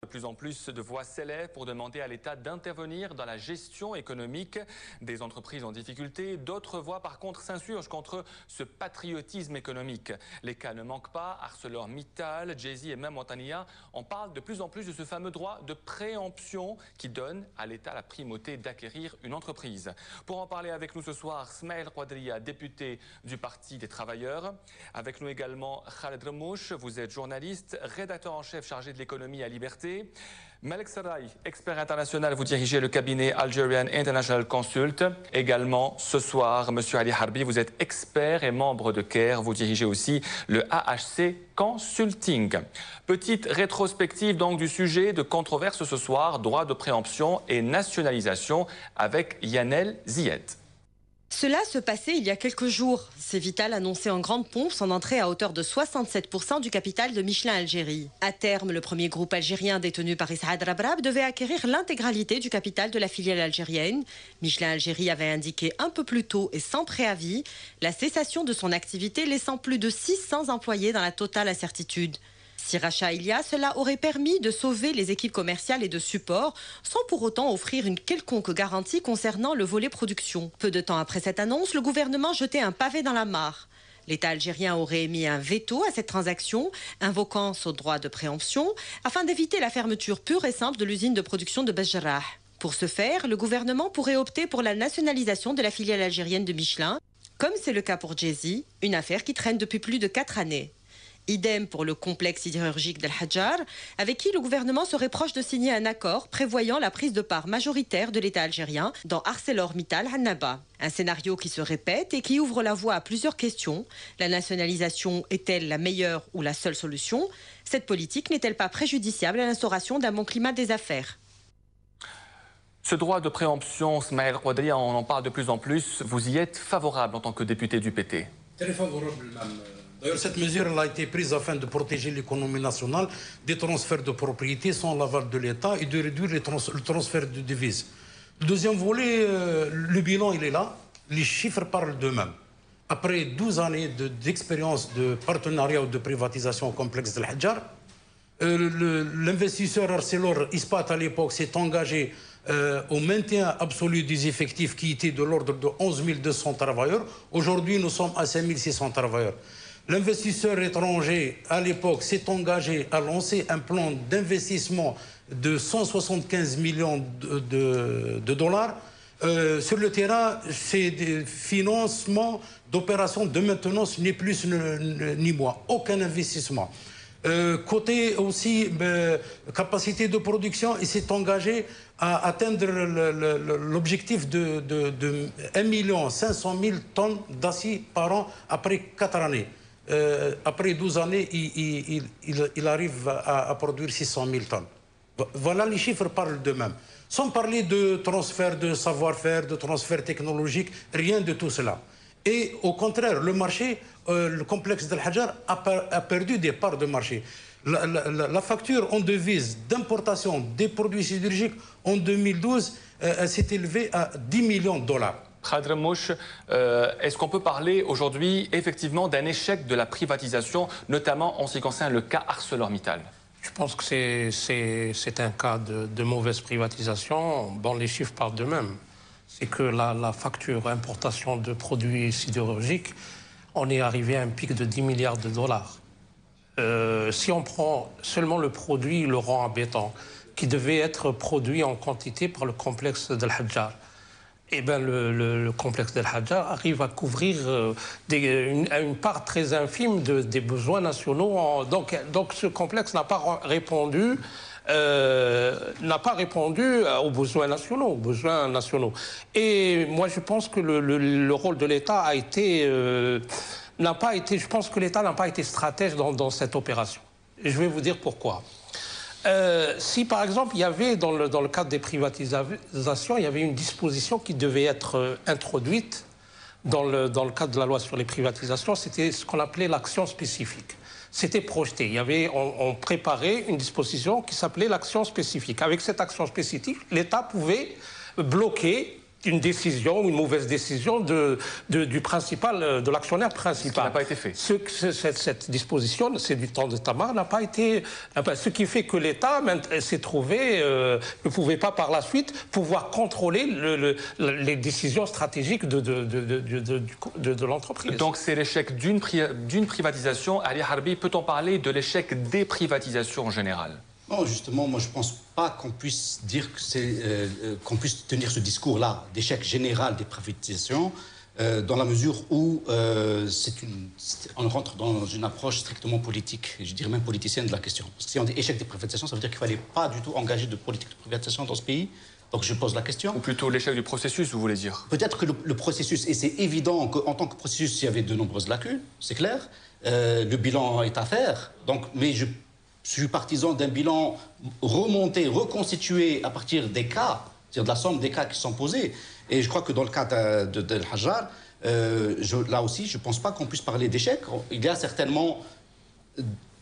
De plus en plus de voix s'élèvent pour demander à l'État d'intervenir dans la gestion économique des entreprises en difficulté. D'autres voix, par contre, s'insurgent contre ce patriotisme économique. Les cas ne manquent pas. ArcelorMittal, Jay-Z et même Montania en parlent de plus en plus de ce fameux droit de préemption qui donne à l'État la primauté d'acquérir une entreprise. Pour en parler avec nous ce soir, Smaïl Quadria, député du Parti des Travailleurs. Avec nous également Khaled Remouche, vous êtes journaliste, rédacteur en chef chargé de l'économie à Liberté. Malek Sarai, expert international, vous dirigez le cabinet Algerian International Consult. Également, ce soir, Monsieur Ali Harbi, vous êtes expert et membre de CARE. Vous dirigez aussi le AHC Consulting. Petite rétrospective donc du sujet de controverse ce soir, droit de préemption et nationalisation avec Yanel Ziyed. Cela se passait il y a quelques jours. Cévital annonçait en grande pompe son entrée à hauteur de 67% du capital de Michelin Algérie. À terme, le premier groupe algérien détenu par Saad Rabrab devait acquérir l'intégralité du capital de la filiale algérienne. Michelin Algérie avait indiqué un peu plus tôt et sans préavis la cessation de son activité, laissant plus de 600 employés dans la totale incertitude. Si rachat il y a, cela aurait permis de sauver les équipes commerciales et de support, sans pour autant offrir une quelconque garantie concernant le volet production. Peu de temps après cette annonce, le gouvernement jetait un pavé dans la mare. L'État algérien aurait émis un veto à cette transaction, invoquant son droit de préemption, afin d'éviter la fermeture pure et simple de l'usine de production de Besjarrah. Pour ce faire, le gouvernement pourrait opter pour la nationalisation de la filiale algérienne de Michelin, comme c'est le cas pour Jay-Z, une affaire qui traîne depuis plus de 4 années. Idem pour le complexe sidérurgique d'El Hadjar, avec qui le gouvernement serait proche de signer un accord prévoyant la prise de part majoritaire de l'État algérien dans ArcelorMittal Hannaba. Un scénario qui se répète et qui ouvre la voie à plusieurs questions. La nationalisation est-elle la meilleure ou la seule solution? Cette politique n'est-elle pas préjudiciable à l'instauration d'un bon climat des affaires? Ce droit de préemption, Smaïl Quadria, on en parle de plus en plus. Vous y êtes favorable en tant que député du PT? Très favorable, même. D'ailleurs, cette mesure elle a été prise afin de protéger l'économie nationale des transferts de propriété sans l'aval de l'État et de réduire le transfert de devises. Le deuxième volet, le bilan, il est là. Les chiffres parlent d'eux-mêmes. Après 12 années d'expérience de partenariat ou de privatisation au complexe d'El Hadjar, l'investisseur Arcelor Ispat à l'époque s'est engagé au maintien absolu des effectifs qui étaient de l'ordre de 11 200 travailleurs. Aujourd'hui, nous sommes à 5 600 travailleurs. L'investisseur étranger, à l'époque, s'est engagé à lancer un plan d'investissement de 175 millions de dollars. Sur le terrain, c'est des financements d'opérations de maintenance, ni plus ni moins. Aucun investissement. Côté aussi capacité de production, il s'est engagé à atteindre l'objectif de 1 500 000 tonnes d'acier par an après 4 années. Après 12 années, il arrive à produire 600 000 tonnes. Voilà, les chiffres parlent d'eux-mêmes. Sans parler de transfert de savoir-faire, de transfert technologique, rien de tout cela. Et au contraire, le marché, le complexe d'El Hadjar a perdu des parts de marché. La facture en devise d'importation des produits sidérurgiques en 2012 s'est élevée à 10 millions de dollars. Khaled Remouche, est-ce qu'on peut parler aujourd'hui effectivement d'un échec de la privatisation, notamment en ce qui concerne le cas ArcelorMittal? Je pense que c'est un cas de mauvaise privatisation. Bon, les chiffres parlent d'eux-mêmes. C'est que la facture importation de produits sidérurgiques, on est arrivé à un pic de 10 milliards de dollars. Si on prend seulement le produit, le rang à béton, qui devait être produit en quantité par le complexe d'El Hadjar, eh bien, le complexe d'El Hadjar arrive à couvrir une part très infime des besoins nationaux. Donc ce complexe n'a pas répondu aux besoins nationaux. Et moi, je pense que le rôle de l'État a été... je pense que l'État n'a pas été stratège dans cette opération. Et je vais vous dire pourquoi. Si, par exemple, il y avait, dans le cadre des privatisations, il y avait une disposition qui devait être introduite dans le cadre de la loi sur les privatisations, c'était ce qu'on appelait l'action spécifique. C'était projeté. On préparait une disposition qui s'appelait l'action spécifique. Avec cette action spécifique, l'État pouvait bloquer une décision, une mauvaise décision du principal, de l'actionnaire principal. Ce qui n'a pas été fait. Cette disposition, c'est du temps de Tamar, n'a pas été... Ce qui fait que l'État s'est trouvé, ne pouvait pas par la suite pouvoir contrôler les décisions stratégiques de l'entreprise. Donc c'est l'échec d'une privatisation. Ali Harbi, peut-on parler de l'échec des privatisations en général? Non, justement, moi je ne pense pas qu'on puisse dire que qu'on puisse tenir ce discours-là d'échec général des privatisations, dans la mesure où on rentre dans une approche strictement politique, et je dirais même politicienne de la question. Parce que si on dit échec des privatisations, ça veut dire qu'il ne fallait pas du tout engager de politique de privatisation dans ce pays. Donc je pose la question. Ou plutôt l'échec du processus, vous voulez dire? Peut-être que le processus, et c'est évident qu'en tant que processus, il y avait de nombreuses lacunes, c'est clair. Le bilan est à faire, mais je suis partisan d'un bilan remonté, reconstitué à partir des cas, c'est-à-dire de la somme des cas qui sont posés. Et je crois que dans le cas de Al-Hajjar, là aussi, je ne pense pas qu'on puisse parler d'échec. Il y a certainement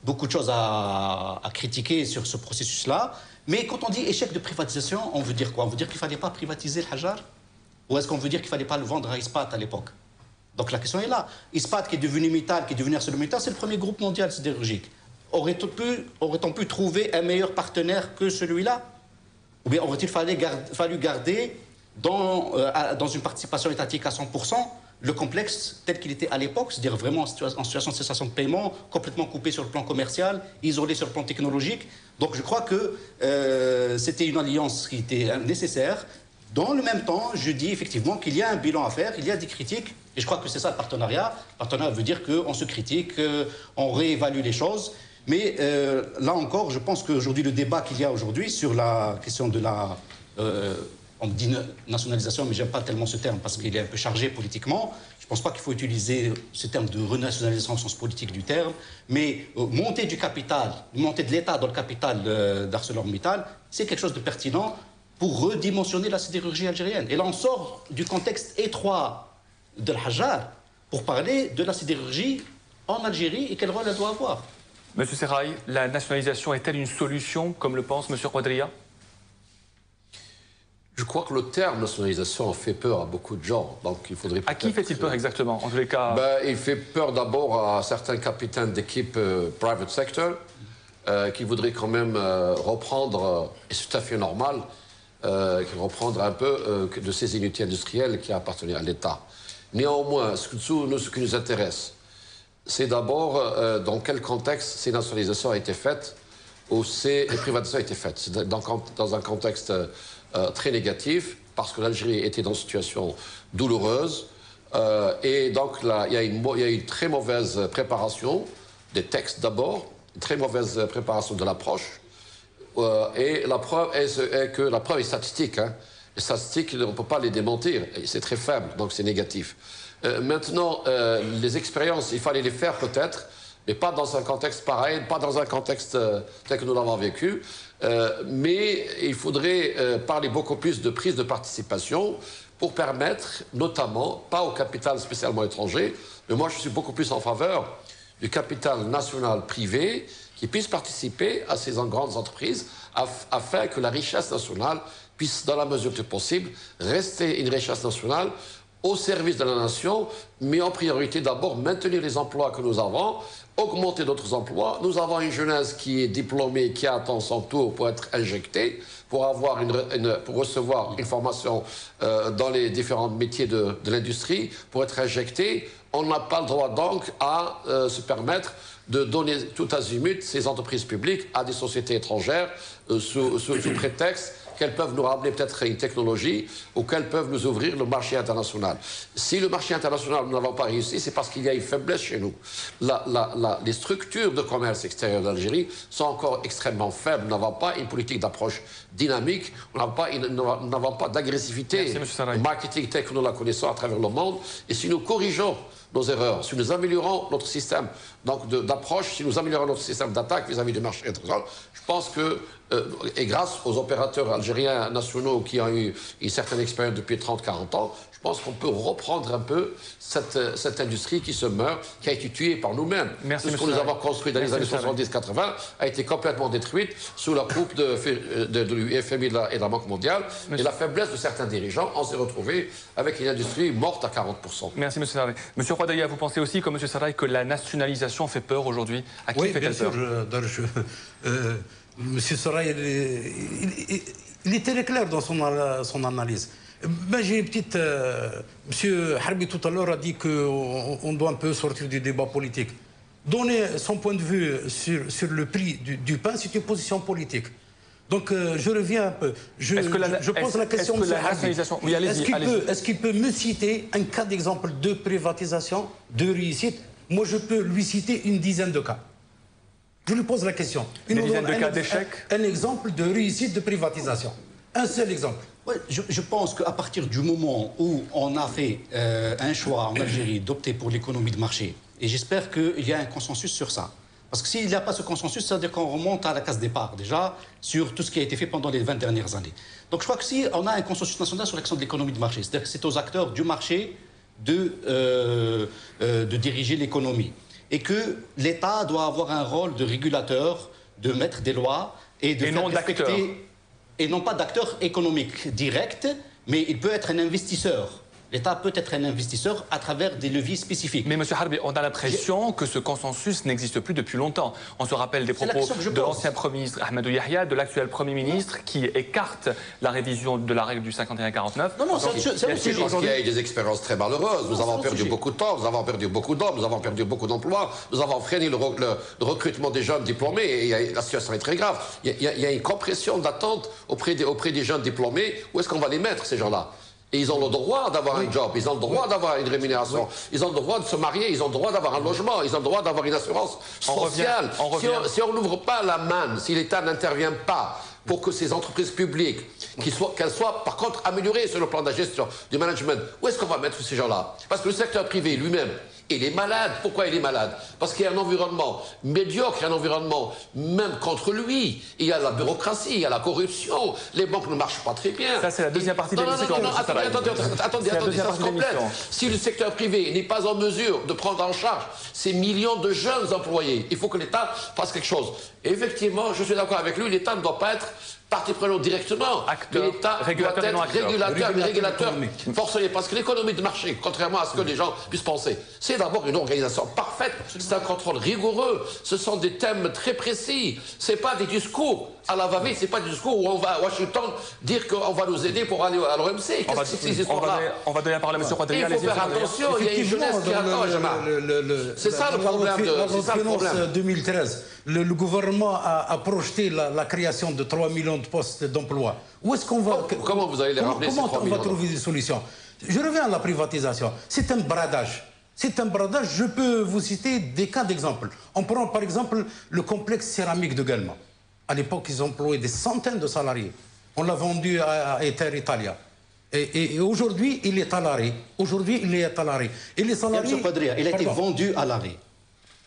beaucoup de choses à critiquer sur ce processus-là. Mais quand on dit échec de privatisation, on veut dire quoi? On veut dire qu'il ne fallait pas privatiser Al-Hajjar? Ou est-ce qu'on veut dire qu'il ne fallait pas le vendre à Ispat à l'époque? Donc la question est là. Ispat, qui est devenu Mittal, qui est devenu ArcelorMittal, c'est le premier groupe mondial sidérurgique. Aurait-on pu trouver un meilleur partenaire que celui-là? Ou bien aurait-il fallu garder dans une participation étatique à 100% le complexe tel qu'il était à l'époque, c'est-à-dire vraiment en situation de cessation de paiement, complètement coupé sur le plan commercial, isolé sur le plan technologique. Donc je crois que c'était une alliance qui était nécessaire. Dans le même temps, je dis effectivement qu'il y a un bilan à faire, il y a des critiques, et je crois que c'est ça le partenariat. Le partenariat veut dire qu'on se critique, on réévalue les choses. Mais là encore, je pense qu'aujourd'hui, le débat qu'il y a aujourd'hui sur la question de la... on dit nationalisation, mais j'aime pas tellement ce terme parce qu'il est un peu chargé politiquement. Je ne pense pas qu'il faut utiliser ce terme de renationalisation au sens politique du terme. Mais monter du capital, monter de l'État dans le capital d'ArcelorMittal, c'est quelque chose de pertinent pour redimensionner la sidérurgie algérienne. Et là, on sort du contexte étroit de Al-Hajjar pour parler de la sidérurgie en Algérie et quel rôle elle doit avoir. Monsieur Serrail, la nationalisation est-elle une solution, comme le pense Monsieur Quadria? Je crois que le terme nationalisation fait peur à beaucoup de gens. Donc il faudrait à qui fait-il peur exactement, en tous les cas? Il fait peur d'abord à certains capitaines d'équipe private sector qui voudraient quand même reprendre, et c'est tout à fait normal, reprendre un peu de ces unités industrielles qui appartenaient à l'État. Néanmoins, ce qui nous intéresse, c'est d'abord dans quel contexte ces nationalisations ont été faites ou ces privatisations ont été faites. C'est dans un contexte très négatif, parce que l'Algérie était dans une situation douloureuse. Et donc là, il y a une très mauvaise préparation des textes d'abord, une très mauvaise préparation de l'approche. Et la preuve est que la preuve est statistique. Hein. Les statistiques, on ne peut pas les démentir. C'est très faible, donc c'est négatif. Maintenant, les expériences, il fallait les faire peut-être, mais pas dans un contexte pareil, pas dans un contexte tel que nous l'avons vécu. Mais il faudrait parler beaucoup plus de prise de participation pour permettre, notamment, pas au capital spécialement étranger, mais moi je suis beaucoup plus en faveur du capital national privé qui puisse participer à ces grandes entreprises afin que la richesse nationale puisse, dans la mesure du possible, rester une richesse nationale au service de la nation, mais en priorité d'abord maintenir les emplois que nous avons, augmenter d'autres emplois. Nous avons une jeunesse qui est diplômée, qui attend son tour pour être injectée, pour recevoir une formation dans les différents métiers de l'industrie, pour être injectée. On n'a pas le droit donc à se permettre de donner tout azimut ces entreprises publiques à des sociétés étrangères sous prétexte qu'elles peuvent nous ramener peut-être une technologie ou qu'elles peuvent nous ouvrir le marché international. Si le marché international, nous n'avons pas réussi, c'est parce qu'il y a une faiblesse chez nous. Les structures de commerce extérieur d'Algérie sont encore extrêmement faibles. Nous n'avons pas une politique d'approche dynamique, nous n'avons pas d'agressivité marketing tel que nous la connaissons à travers le monde. Et si nous corrigeons nos erreurs, si nous améliorons notre système d'approche, si nous améliorons notre système d'attaque vis-à-vis du marché international, je pense que et grâce aux opérateurs algériens nationaux qui ont eu une certaine expérience depuis 30-40 ans, je pense qu'on peut reprendre un peu cette industrie qui se meurt, qui a été tuée par nous-mêmes. Tout ce que nous avons construit dans les années 70-80 a été complètement détruite sous la coupe de l'UFMI et de la Banque mondiale. Et la faiblesse de certains dirigeants, on s'est retrouvé avec une industrie morte à 40%. Merci, M. Sarraï. M. Rouadaya, vous pensez aussi, comme M. Sarraï, que la nationalisation fait peur aujourd'hui? À qui fait-elle peur? M. Sarraï, il est très clair dans son analyse. Ben, j'ai une petite... M. Harbi tout à l'heure a dit qu'on doit un peu sortir du débat politique. Donner son point de vue sur le prix du pain, c'est une position politique. Donc je reviens un peu. Je pose la question de M. Est-ce qu'il peut me citer un cas d'exemple de privatisation, de réussite? Moi, je peux lui citer une dizaine de cas. Je lui pose la question. Une dizaine de cas d'échec? Un exemple de réussite de privatisation. Un seul exemple. Ouais, je pense qu'à partir du moment où on a fait un choix en Algérie d'opter pour l'économie de marché, et j'espère qu'il y a un consensus sur ça. Parce que s'il n'y a pas ce consensus, ça veut dire qu'on remonte à la case départ déjà sur tout ce qui a été fait pendant les 20 dernières années. Donc je crois que si on a un consensus national sur l'action de l'économie de marché, c'est-à-dire que c'est aux acteurs du marché de diriger l'économie. Et que l'État doit avoir un rôle de régulateur, de mettre des lois et de faire respecter... Et non pas d'acteur économique direct, mais il peut être un investisseur. L'État peut être un investisseur à travers des leviers spécifiques. Mais M. Harbi, on a l'impression que ce consensus n'existe plus depuis longtemps. On se rappelle des propos de l'ancien Premier ministre Ahmadou Yahya, de l'actuel Premier ministre, qui écarte la révision de la règle du 51-49. Non, c'est un sujet. Je pense qu'il y a eu des expériences très malheureuses. Nous avons perdu beaucoup de temps, nous avons perdu beaucoup d'hommes, nous avons perdu beaucoup d'emplois, nous avons freiné le recrutement des jeunes diplômés, et la situation est très grave. Il y a une compression d'attente auprès des jeunes diplômés. Où est-ce qu'on va les mettre, ces gens-là? Et ils ont le droit d'avoir un job, ils ont le droit d'avoir une rémunération, ils ont le droit de se marier, ils ont le droit d'avoir un logement, ils ont le droit d'avoir une assurance sociale. Si on n'ouvre pas la manne, si l'État n'intervient pas pour que ces entreprises publiques, qu'elles soient par contre améliorées sur le plan de la gestion, du management, où est-ce qu'on va mettre ces gens-là? Parce que le secteur privé lui-même, il est malade. Pourquoi il est malade? Parce qu'il y a un environnement médiocre, un environnement même contre lui. Il y a la bureaucratie, il y a la corruption, les banques ne marchent pas très bien. Ça, c'est la deuxième partie de l'émission. Non, attendez, ça se complète. Si le secteur privé n'est pas en mesure de prendre en charge ces millions de jeunes employés, il faut que l'État fasse quelque chose. Et effectivement, je suis d'accord avec lui, l'État ne doit pas être partie prenante directement, mais l'État doit être régulateur forcené. Parce que l'économie de marché, contrairement à ce que les gens puissent penser, c'est d'abord une organisation parfaite, c'est un contrôle rigoureux, ce sont des thèmes très précis, c'est pas des discours à la va-vite, c'est pas des discours où on va à Washington dire qu'on va nous aider pour aller à l'OMC. On va donner la parole à M. Rouadaya. Il faut faire attention, il y a une jeunesse qui attend. C'est ça le problème. La finance 2013, le gouvernement a projeté la création de 3 millions de postes d'emploi. Où est-ce qu'on va... Comment vous allez les ramener, ces 3 millions? Comment on va trouver des solutions? Je reviens à la privatisation. C'est un bradage. C'est un bradage. Je peux vous citer des cas d'exemple. On prend par exemple le complexe céramique de Guelma. À l'époque, ils employaient des centaines de salariés. On l'a vendu à Ether Italia. Et aujourd'hui, il est à l'arrêt. Et les salariés... M. Quadria, il a été vendu à l'arrêt.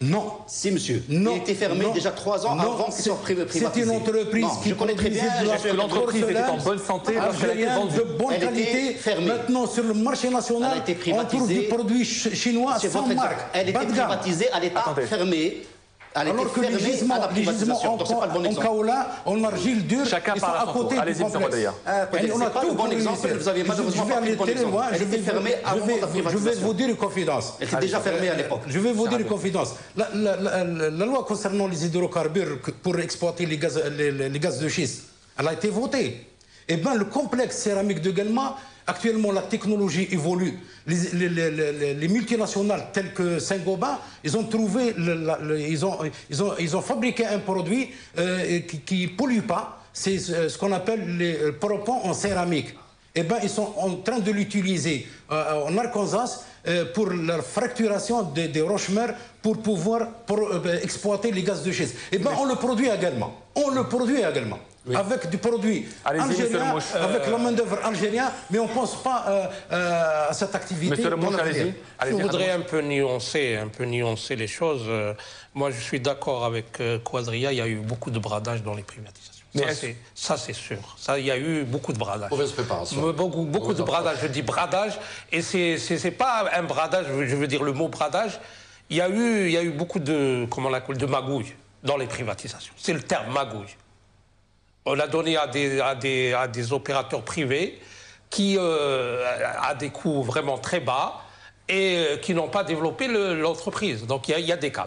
Non. Si, monsieur. Non. Il a été fermé déjà 3 ans avant qu'il soit privatisé. C'est une entreprise qui je connais très bien. L'entreprise était en bonne santé lorsqu'elle a été vendue. De bonne qualité. Maintenant, sur le marché national, on trouve des produits chinois sans marque. Elle était privatisée à l'état fermé. Alors que les gisements en kaola, en argile dure, ils sont à côté du complexe. On a tout bon exemple, vous avez malheureusement pas pris le bon exemple. Elle était fermée avant la privatisation. Je vais vous dire une confidence. Elle était déjà fermée à l'époque. Je vais vous dire une confidence. La loi concernant les hydrocarbures pour exploiter les gaz de schiste, elle a été votée. Eh bien, le complexe céramique de Guelma, actuellement, la technologie évolue. Les multinationales telles que Saint-Gobain, ils ont trouvé, ils ont fabriqué un produit qui ne pollue pas. C'est ce qu'on appelle les propans en céramique. Eh bien, ils sont en train de l'utiliser en Arkansas pour la fracturation des roches-mères pour pouvoir exploiter les gaz de schiste. Eh bien, on le produit également. Oui. Avec du produit algérien, avec la main-d'œuvre algérienne, mais on ne pense pas à cette activité. Monsieur le Mouche, je voudrais un peu nuancer les choses. Moi, je suis d'accord avec Quadria, il y a eu beaucoup de bradage dans les privatisations. Ça, c'est sûr. Ça, il y a eu beaucoup de bradage. Mauvaise préparation. Beaucoup de bradage. Je dis bradage, et c'est pas un bradage, je veux dire le mot bradage. Il y a eu beaucoup de, comment on l'appelle, de magouilles dans les privatisations. C'est le terme magouille. On a donné à des opérateurs privés qui, à des coûts vraiment très bas, et qui n'ont pas développé l'entreprise. Donc il y a des cas.